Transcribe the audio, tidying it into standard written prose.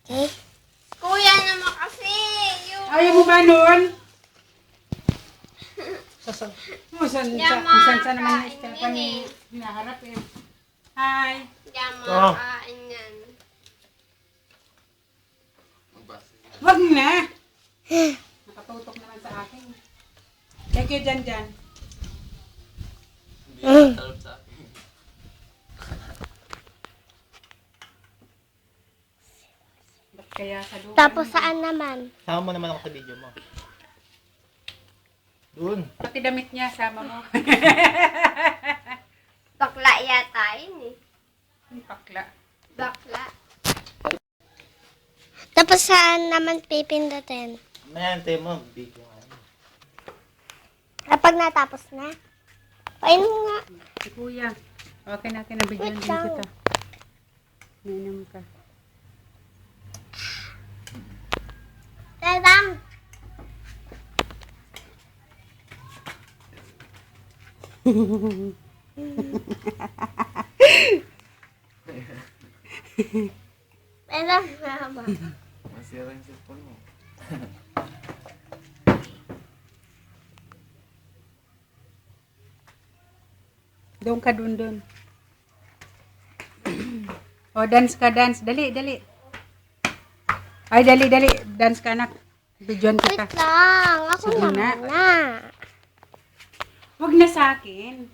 Eh? Kuya naman kasi. Ayaw mo ba nun? Kung saan naman yung Stefan hinaharap eh. Hi! Hindi makain yan. Wag na! Nakatutok naman sa akin. Thank you, Jan. Ba't kaya sa lupa? Tapos saan naman? Sama mo naman ako sa video mo. Doon. Pati damit niya, sama mo. Bakla yata yun eh. Pakla. Bakla. Tapos saan naman pipindutin? Mayante mo, video nga. Kapag natapos na? Pain mo nga. Si Kuya. Okay natin na bigyan din kita. Minum ka. Tadam! Tadam nga ba? Masira yung cellphone mo. Doon ka doon. O, dance ka, dance. Dali. Ay, dali. Dance ka, anak. Bidyon kita. Wait lang. Ako Sige naman na. na. Huwag na sa akin.